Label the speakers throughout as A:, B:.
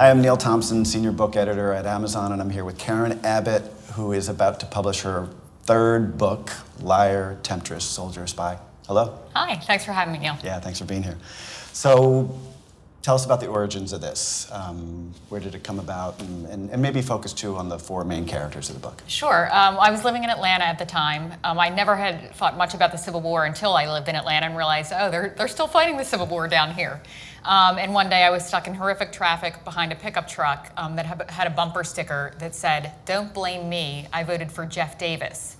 A: Hi, I'm Neil Thompson, Senior Book Editor at Amazon, and I'm here with Karen Abbott, who is about to publish her third book, Liar, Temptress, Soldier, Spy. Hello.
B: Hi, thanks for having me, Neil.
A: Yeah, thanks for being here. So, tell us about the origins of this. Where did it come about? And maybe focus, too, on the four main characters of the book.
B: Sure. I was living in Atlanta at the time. I never had thought much about the Civil War until I lived in Atlanta and realized, oh, they're still fighting the Civil War down here. And one day I was stuck in horrific traffic behind a pickup truck that had a bumper sticker that said, "Don't blame me, I voted for Jeff Davis."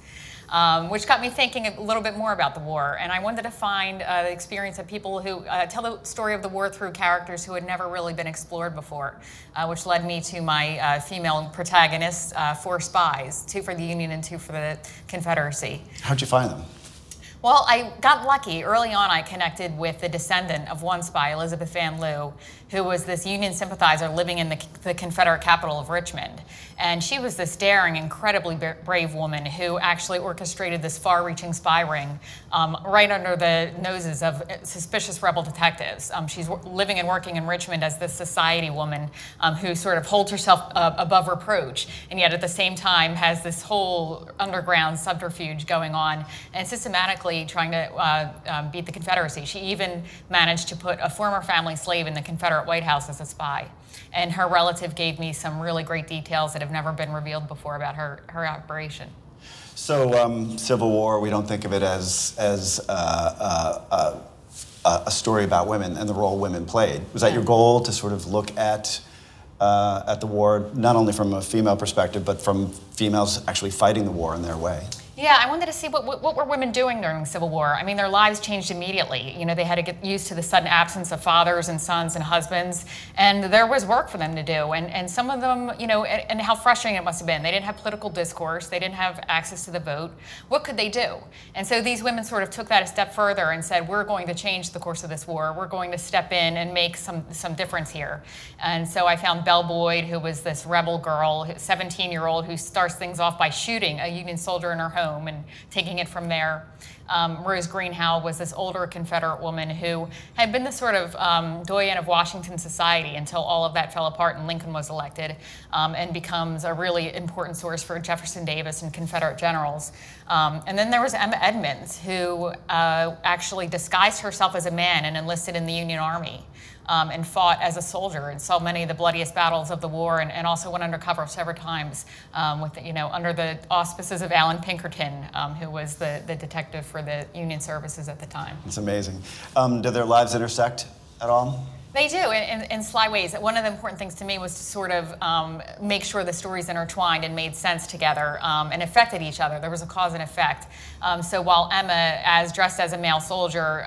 B: Which got me thinking a little bit more about the war. And I wanted to find the experience of people who tell the story of the war through characters who had never really been explored before, which led me to my female protagonists, 4 spies, 2 for the Union and 2 for the Confederacy.
A: How'd you find them?
B: Well, I got lucky. Early on, I connected with the descendant of one spy, Elizabeth Van Lew, who was this Union sympathizer living in the Confederate capital of Richmond. And she was this daring, incredibly brave woman who actually orchestrated this far-reaching spy ring right under the noses of suspicious rebel detectives. She's living and working in Richmond as this society woman who sort of holds herself above reproach, and yet at the same time has this whole underground subterfuge going on and systematically trying to beat the Confederacy. She even managed to put a former family slave in the Confederate White House as a spy. And her relative gave me some really great details that have never been revealed before about her operation.
A: So, Civil War, we don't think of it as a story about women and the role women played. Was that your goal, to sort of look at the war, not only from a female perspective, but from females actually fighting the war in their way?
B: Yeah, I wanted to see what were women doing during the Civil War. I mean, their lives changed immediately. You know, they had to get used to the sudden absence of fathers and sons and husbands, and there was work for them to do. And some of them, you know, and how frustrating it must have been. They didn't have political discourse. They didn't have access to the vote. What could they do? And so these women sort of took that a step further and said, we're going to change the course of this war. We're going to step in and make some difference here. And so I found Belle Boyd, who was this rebel girl, 17-year-old, who starts things off by shooting a Union soldier in her home and taking it from there. Rose Greenhow was this older Confederate woman who had been the sort of doyen of Washington society until all of that fell apart and Lincoln was elected, and becomes a really important source for Jefferson Davis and Confederate generals. And then there was Emma Edmonds, who actually disguised herself as a man and enlisted in the Union Army. And fought as a soldier and saw many of the bloodiest battles of the war, and also went undercover several times with, you know, under the auspices of Alan Pinkerton, who was the detective for the Union services at the time.
A: It's amazing. Do their lives intersect at all?
B: They do, in sly ways. One of the important things to me was to sort of make sure the stories intertwined and made sense together and affected each other. There was a cause and effect. So while Emma, dressed as a male soldier,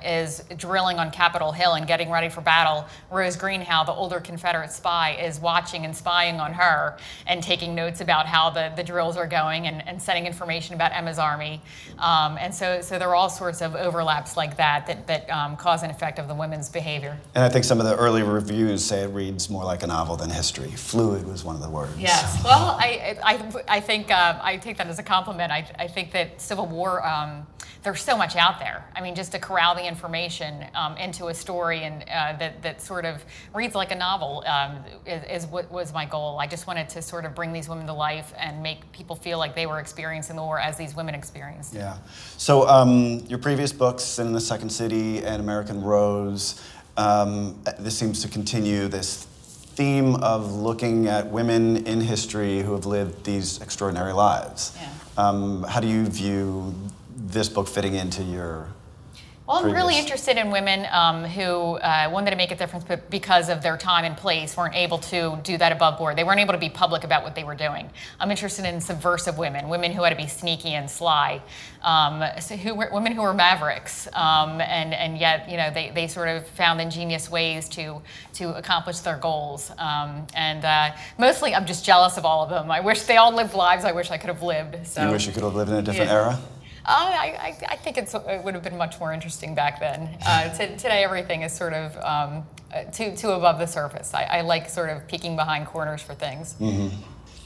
B: is drilling on Capitol Hill and getting ready for battle, Rose Greenhow, the older Confederate spy, is watching and spying on her and taking notes about how the drills are going and sending information about Emma's army. And so there are all sorts of overlaps like that cause and effect of the women's behavior.
A: And I think some of the early reviews say it reads more like a novel than history. Fluid was one of the words.
B: Yes. Well, I think I take that as a compliment. I think that Civil War, there's so much out there. I mean, just to corral the information into a story and that sort of reads like a novel is what was my goal. I just wanted to sort of bring these women to life and make people feel like they were experiencing the war as these women experienced.
A: Yeah. So your previous books, Sin in the Second City and American Rose, this seems to continue this theme of looking at women in history who have lived these extraordinary lives. Yeah. How do you view this book fitting into your
B: Well, I'm really interested in women who wanted to make a difference, but because of their time and place, weren't able to do that above board. They weren't able to be public about what they were doing. I'm interested in subversive women, women who had to be sneaky and sly, women who were mavericks, and yet, you know, they sort of found ingenious ways to accomplish their goals. Mostly, I'm just jealous of all of them. I wish they all lived lives I wish I could have lived. So.
A: You wish you could have lived in a different era?
B: I think it would have been much more interesting back then. Today, everything is sort of too above the surface. I like sort of peeking behind corners for things.
A: Mm-hmm.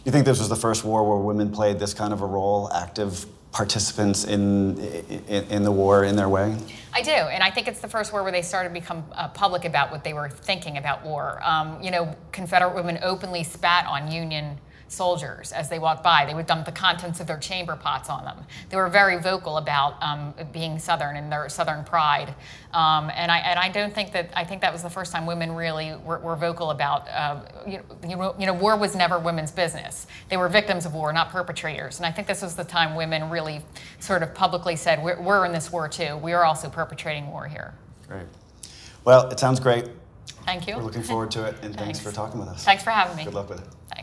A: You think this was the first war where women played this kind of a role, active participants in the war in their way?
B: I do, and I think it's the first war where they started to become public about what they were thinking about war. You know, Confederate women openly spat on Union soldiers as they walked by. They would dump the contents of their chamber pots on them. They were very vocal about being Southern and their Southern pride. And I don't think that, I think that was the first time women really were vocal about, war was never women's business. They were victims of war, not perpetrators. And I think this was the time women really sort of publicly said, we're in this war too. We are also perpetrating war here.
A: Great. Well, it sounds great.
B: Thank you.
A: We're looking forward to it, and thanks for talking with us.
B: Thanks for having me.
A: Good luck with it.
B: Thanks.